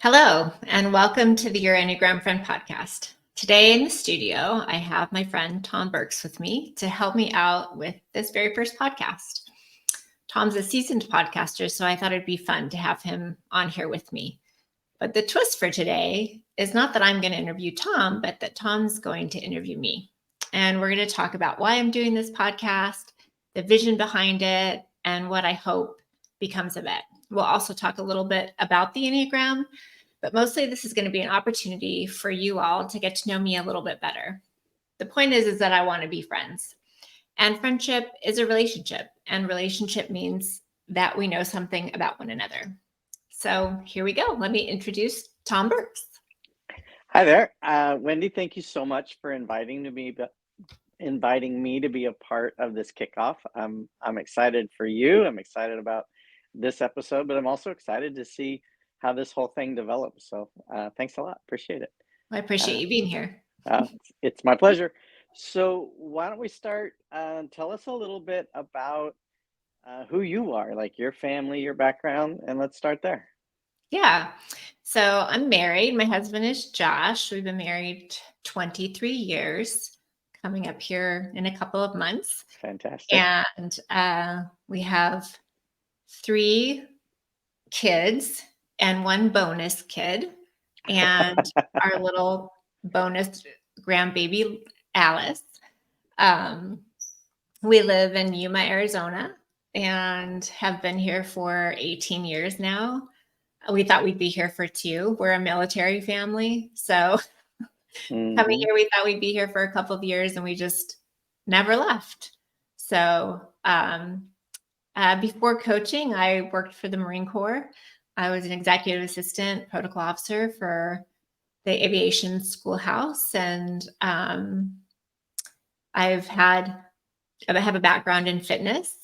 Hello, and welcome to the Your Enneagram Friend Podcast. Today in the studio, I have my friend Tom Burks with me to help me out with this very first podcast. Tom's a seasoned podcaster, so I thought it'd be fun to have him on here with me. But the twist for today is not that I'm going to interview Tom, but that Tom's going to interview me. And we're going to talk about why I'm doing this podcast, the vision behind it, and what I hope becomes of it. We'll also talk a little bit about the Enneagram, but mostly this is going to be an opportunity for you all to get to know me a little bit better. The point is that I want to be friends. And friendship is a relationship, and relationship means that we know something about one another. So here we go. Let me introduce Tom Burks. Hi there. Wendy, thank you so much for inviting me to be a part of this kickoff. I'm excited for you. I'm excited about this episode, but I'm also excited to see how this whole thing develops. So thanks a lot. Appreciate it. I appreciate you being here. It's my pleasure. So why don't we start? Tell us a little bit about who you are, like your family, your background, and let's start there. Yeah. So I'm married. My husband is Josh. We've been married 23 years, coming up here in a couple of months. Fantastic. And we have 3 kids and 1 bonus kid, and our little bonus grandbaby, Alice. We live in Yuma, Arizona, and have been here for 18 years now. We thought we'd be here for 2. We're a military family. So coming here, we thought we'd be here for a couple of years, and we just never left. So before coaching, I worked for the Marine Corps. I was an executive assistant protocol officer for the aviation schoolhouse. And I have a background in fitness.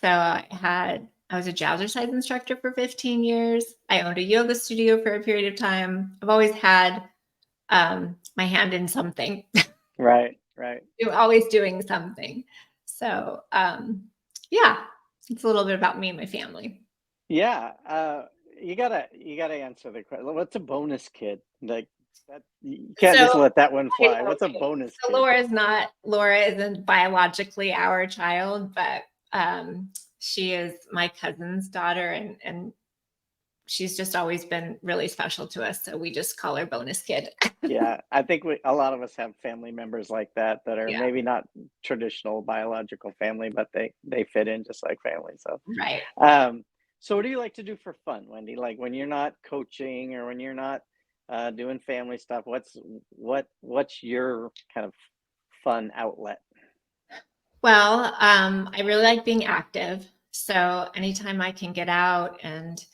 So I was a jazzercise instructor for 15 years. I owned a yoga studio for a period of time. I've always had my hand in something. Right. You're always doing something. So yeah, it's a little bit about me and my family. Yeah. You gotta answer the question. What's a bonus kid? Like that, you can't just let that one fly. What's a bonus kid? Laura isn't biologically our child, but she is my cousin's daughter, and she's just always been really special to us. So we just call her bonus kid. Yeah, I think a lot of us have family members like that are maybe not traditional biological family, but they fit in just like family. So right. So what do you like to do for fun, Wendy? Like when you're not coaching or when you're not doing family stuff, what's your kind of fun outlet? Well, I really like being active. So anytime I can get out and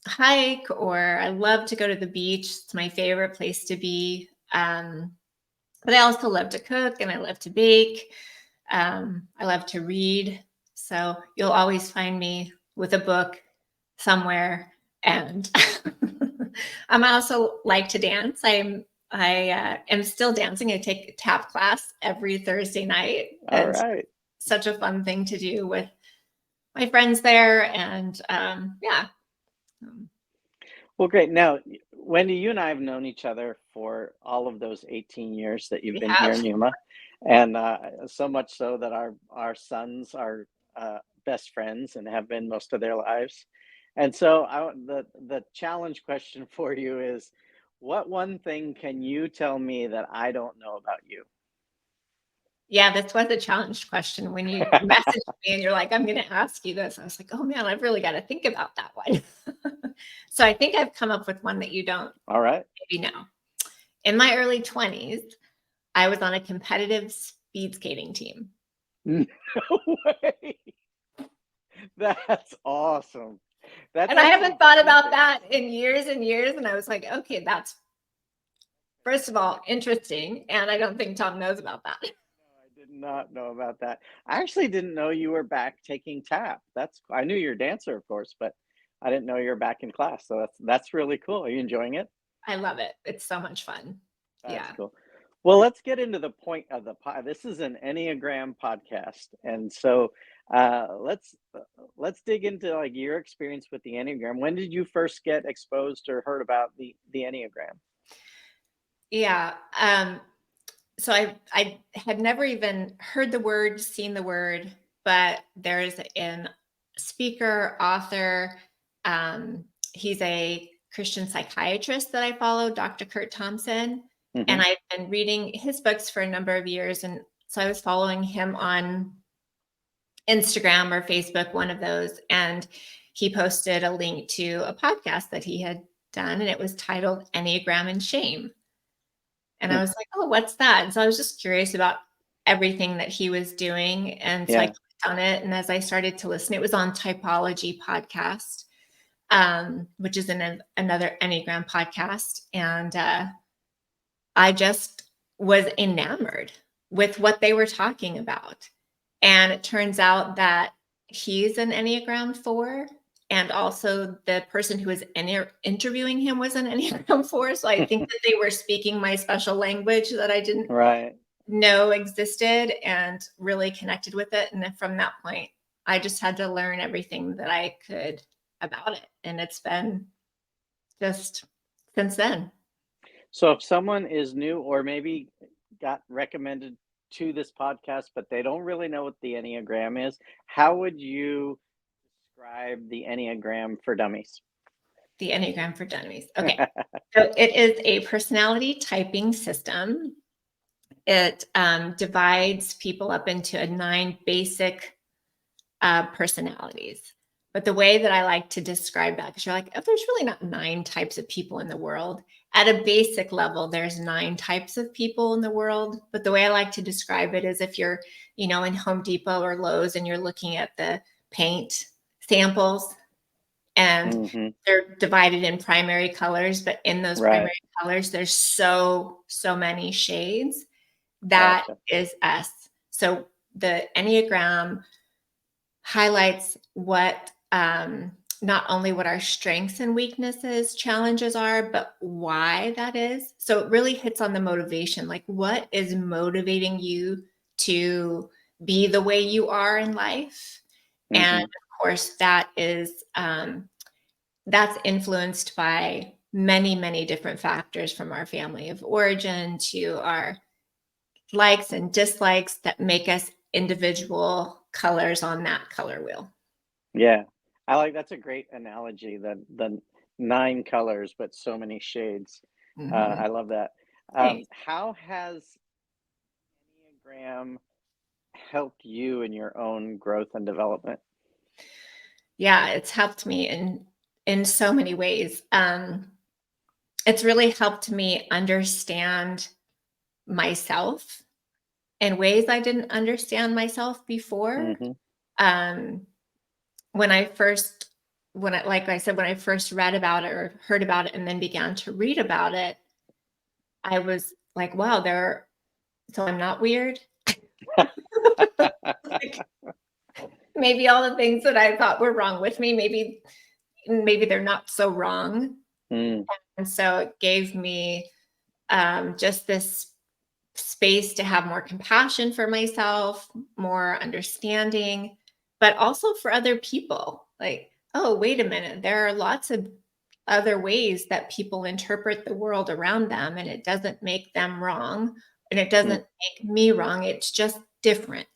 hike, or I love to go to the beach. It's my favorite place to be. But I also love to cook and I love to bake. I love to read. So you'll always find me with a book somewhere. And I also like to dance. I am still dancing. I take a tap class every Thursday night. All right. Such a fun thing to do with my friends there. And yeah. Well, great. Now, Wendy, you and I have known each other for all of those 18 years that you've been here in Yuma. And so much so that our sons are best friends and have been most of their lives. And so the challenge question for you is, what one thing can you tell me that I don't know about you? Yeah, this was a challenge question. When you messaged me and you're like, I'm going to ask you this, I was like, oh man, I've really got to think about that one. So I think I've come up with one that you don't maybe know. In my early 20s, I was on a competitive speed skating team. No way. That's awesome. And I haven't thought about that in years and years. And I was like, okay, that's, first of all, interesting. And I don't think Tom knows about that. I did not know about that. I actually didn't know you were back taking tap. I knew you're a dancer, of course, but I didn't know you were back in class. So that's really cool. Are you enjoying it? I love it. It's so much fun. That's cool. Well, let's get into the point of the pod. This is an Enneagram podcast. And so Let's dig into like your experience with the Enneagram. When did you first get exposed or heard about the Enneagram? Yeah. So I had never even heard the word, seen the word, but there's a speaker, author. He's a Christian psychiatrist that I follow, Dr. Kurt Thompson. And Hmm. I've been reading his books for a number of years. And so I was following him on Instagram or Facebook, one of those. And he posted a link to a podcast that he had done, and it was titled Enneagram and Shame. And I was like, oh, what's that? And so I was just curious about everything that he was doing. And so I Yeah. clicked on it. And as I started to listen, it was on Typology Podcast, which is another Enneagram podcast. And I just was enamored with what they were talking about. And it turns out that he's an Enneagram 4. And also the person who was interviewing him was an Enneagram 4. So I think that they were speaking my special language that I didn't Right. know existed, and really connected with it. And then from that point, I just had to learn everything that I could about it. And it's been just since then. So if someone is new or maybe got recommended to this podcast, but they don't really know what the Enneagram is, how would you describe the Enneagram for Dummies? The Enneagram for Dummies. Okay. So it is a personality typing system. It divides people up into 9 basic personalities. But the way that I like to describe that, because you're like, oh, there's really not 9 types of people in the world. At a basic level, there's 9 types of people in the world. But the way I like to describe it is if you're, in Home Depot or Lowe's and you're looking at the paint samples, and Hmm. they're divided in primary colors, but in those Right. primary colors, there's so many shades. That Gotcha. is us. So the Enneagram highlights what not only what our strengths and weaknesses, challenges are, but why that is. So it really hits on the motivation, like what is motivating you to be the way you are in life. And Hmm. of course, that's influenced by many, many different factors, from our family of origin to our likes and dislikes that make us individual colors on that color wheel. Yeah. That's a great analogy, the 9 colors, but so many shades. Mm-hmm. I love that. Thanks. How has Enneagram helped you in your own growth and development? Yeah, it's helped me in so many ways. It's really helped me understand myself in ways I didn't understand myself before. Hmm. Um, when I first, like I said, when I first read about it or heard about it and then began to read about it, I was like, wow, so I'm not weird. Like, maybe all the things that I thought were wrong with me, maybe they're not so wrong. Mm, And so it gave me just this space to have more compassion for myself, more understanding, but also for other people. Like, oh, wait a minute, there are lots of other ways that people interpret the world around them, and it doesn't make them wrong, and it mm, doesn't make me wrong. It's just different.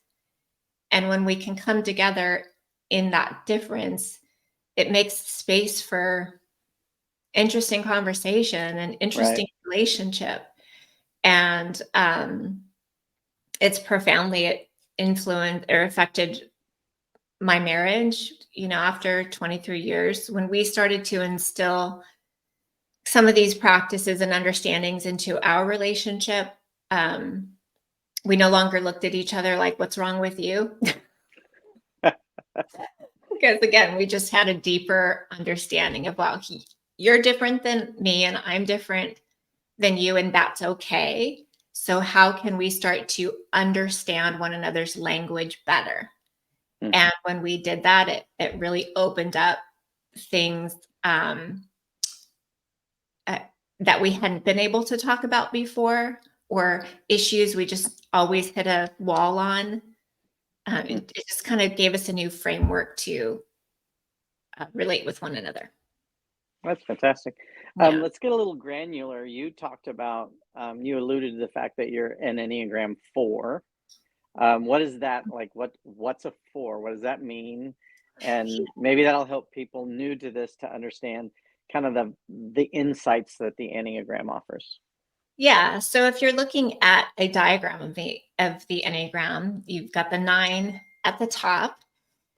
And when we can come together in that difference, it makes space for interesting conversation and right. interesting relationship. And it's profoundly influenced or affected my marriage, after 23 years, when we started to instill some of these practices and understandings into our relationship. We no longer looked at each other like, what's wrong with you? Because again, we just had a deeper understanding of, wow, you're different than me and I'm different than you, and that's okay. So how can we start to understand one another's language better? Mm, And when we did that, it really opened up things uh, that we hadn't been able to talk about before, or issues we just always hit a wall on. It just kind of gave us a new framework to relate with one another. That's fantastic. Yeah. Let's get a little granular. You talked about, you alluded to the fact that you're an Enneagram 4. What is that like? What's a 4? What does that mean? And maybe that'll help people new to this to understand kind of the insights that the Enneagram offers. Yeah. So if you're looking at a diagram of the Enneagram, you've got the 9 at the top,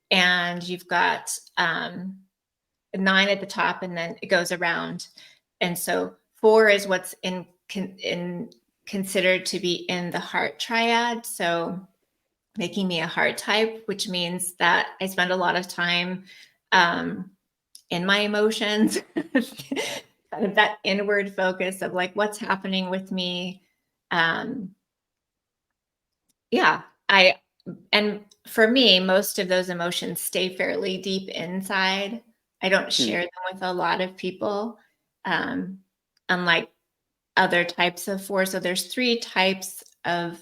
and you've got 9 at the top, and then it goes around. And so 4 is what's considered to be in the heart triad. So making me a heart type, which means that I spend a lot of time in my emotions, kind of that inward focus of like, what's happening with me. And for me, most of those emotions stay fairly deep inside. I don't share them with a lot of people, unlike other types of 4. So there's 3 types of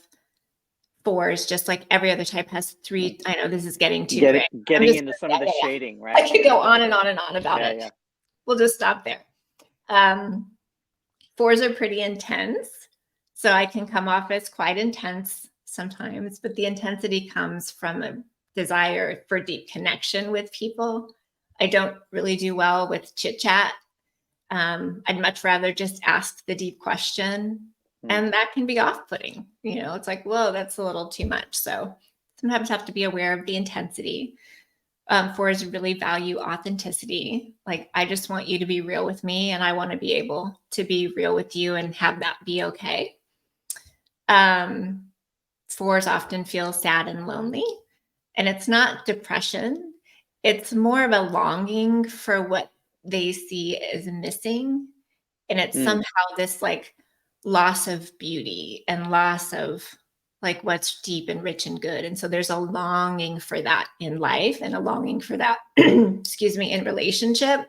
4s, just like every other type has 3. I know this is getting too great. Getting into some of the shading, right? I could go on and on and on about it. Yeah. We'll just stop there. 4s are pretty intense. So I can come off as quite intense sometimes, but the intensity comes from a desire for deep connection with people. I don't really do well with chit chat. I'd much rather just ask the deep question, and that can be off-putting. It's like, whoa, that's a little too much. So sometimes have to be aware of the intensity. 4s really value authenticity. Like, I just want you to be real with me, and I want to be able to be real with you and have that be okay. 4s often feel sad and lonely, and it's not depression. It's more of a longing for what they see as missing. And it's somehow this like loss of beauty and loss of like what's deep and rich and good. And so there's a longing for that in life and a longing for that, in relationship.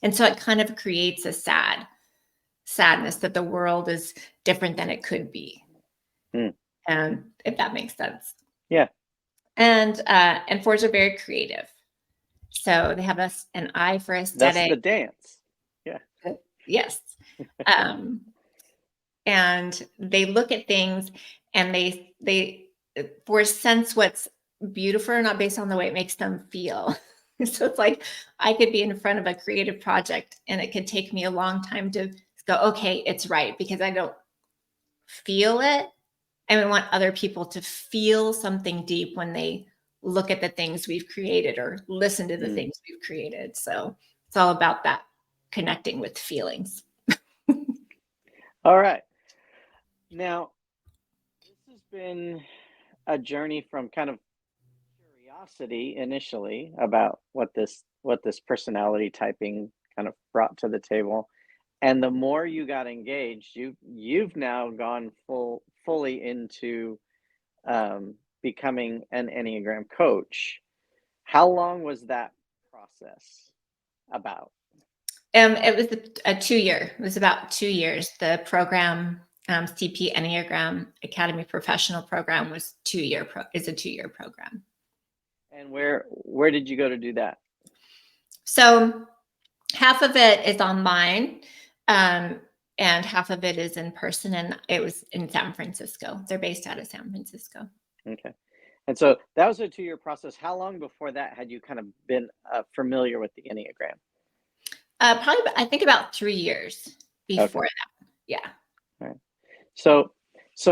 And so it kind of creates a sadness that the world is different than it could be. And if that makes sense. Yeah. And 4s are very creative. So they have an eye for aesthetic. That's the dance. Yeah. Yes. And they look at things, and they sense what's beautiful, not based on the way it makes them feel. So it's like I could be in front of a creative project, and it could take me a long time to go, okay, it's right, because I don't feel it. And we want other people to feel something deep when they look at the things we've created or listen to the things we've created. So it's all about that connecting with feelings. All right. Now, this has been a journey from kind of curiosity initially about what this personality typing kind of brought to the table. And the more you got engaged, you've now gone fully into becoming an Enneagram coach. How long was that process about? It was a 2-year. It was about 2 years. The program, CP Enneagram Academy Professional Program, was 2-year. Is a 2-year program. And where did you go to do that? So half of it is online, and half of it is in person. And it was in San Francisco. They're based out of San Francisco. Okay. And so that was a 2-year process. How long before that had you kind of been familiar with the Enneagram? Probably, I think about 3 years before that. Yeah. All right. So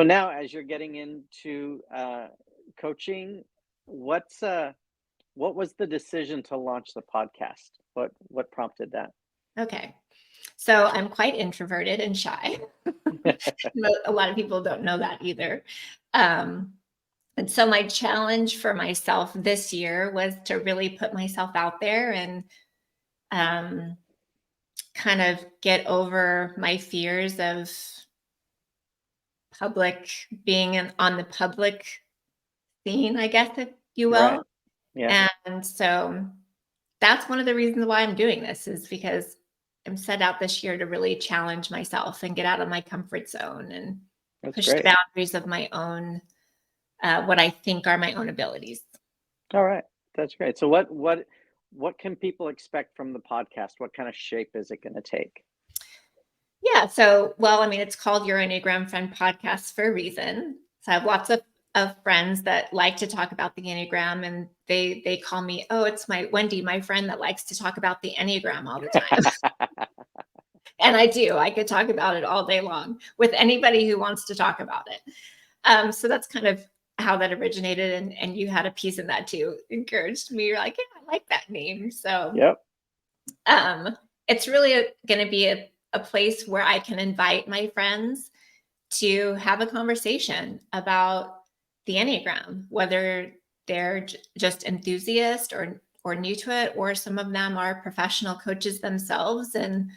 now, as you're getting into coaching, what was the decision to launch the podcast? What prompted that? Okay. So I'm quite introverted and shy. A lot of people don't know that either. And so my challenge for myself this year was to really put myself out there and kind of get over my fears of being on the public scene, I guess, if you will. Right. Yeah. And so that's one of the reasons why I'm doing this, is because I'm set out this year to really challenge myself and get out of my comfort zone and push the boundaries of my own what I think are my own abilities. All right. That's great. So what can people expect from the podcast? What kind of shape is it going to take? Yeah. So, well, I mean, it's called Your Enneagram Friend Podcast for a reason. So I have lots of friends that like to talk about the Enneagram, and they call me, oh, it's my Wendy, my friend that likes to talk about the Enneagram all the time. And I do. I could talk about it all day long with anybody who wants to talk about it. So that's kind of how that originated. And you had a piece in that too. Encouraged me. You're like, yeah, I like that name. So Yep. It's really going to be a place where I can invite my friends to have a conversation about the Enneagram, whether they're just enthusiasts or new to it, or some of them are professional coaches themselves. And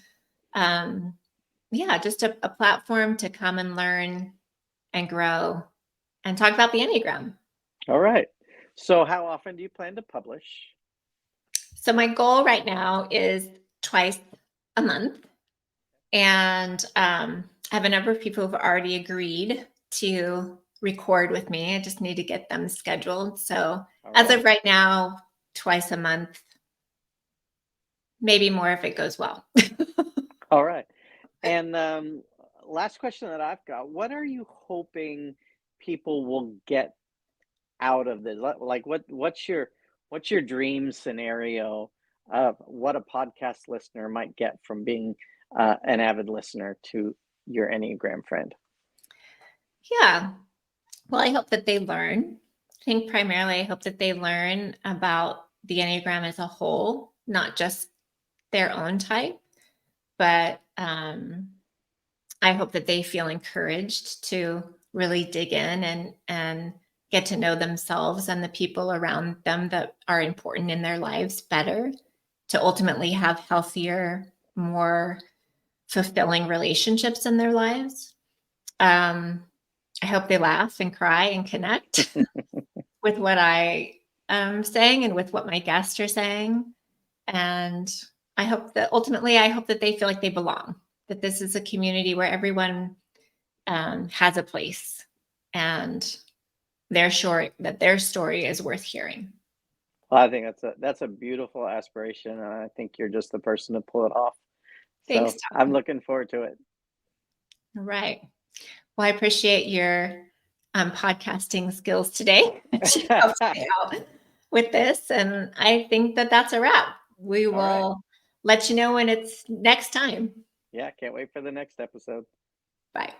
yeah, just a platform to come and learn and grow and talk about the Enneagram. All right. So how often do you plan to publish? So my goal right now is twice a month. And I have a number of people who've already agreed to record with me. I just need to get them scheduled. So as of right now, twice a month, maybe more if it goes well. All right. And last question that I've got, what are you hoping people will get out of this? Like what's your dream scenario of what a podcast listener might get from being an avid listener to Your Enneagram Friend? Yeah. Well, I hope that they learn. I think primarily I hope that they learn about the Enneagram as a whole, not just their own type, but I hope that they feel encouraged to really dig in and get to know themselves and the people around them that are important in their lives better, to ultimately have healthier, more fulfilling relationships in their lives. I hope they laugh and cry and connect with what I am saying and with what my guests are saying. And I hope that they feel like they belong, that this is a community where everyone has a place, and they're sure that their story is worth hearing. Well, I think that's a beautiful aspiration, and I think you're just the person to pull it off. Thanks, So I'm Tom. looking forward to it. All right. Well, I appreciate your podcasting skills today to help me out with this. And I think that that's a wrap. We will let you know when it's next time. Yeah, can't wait for the next episode. Bye.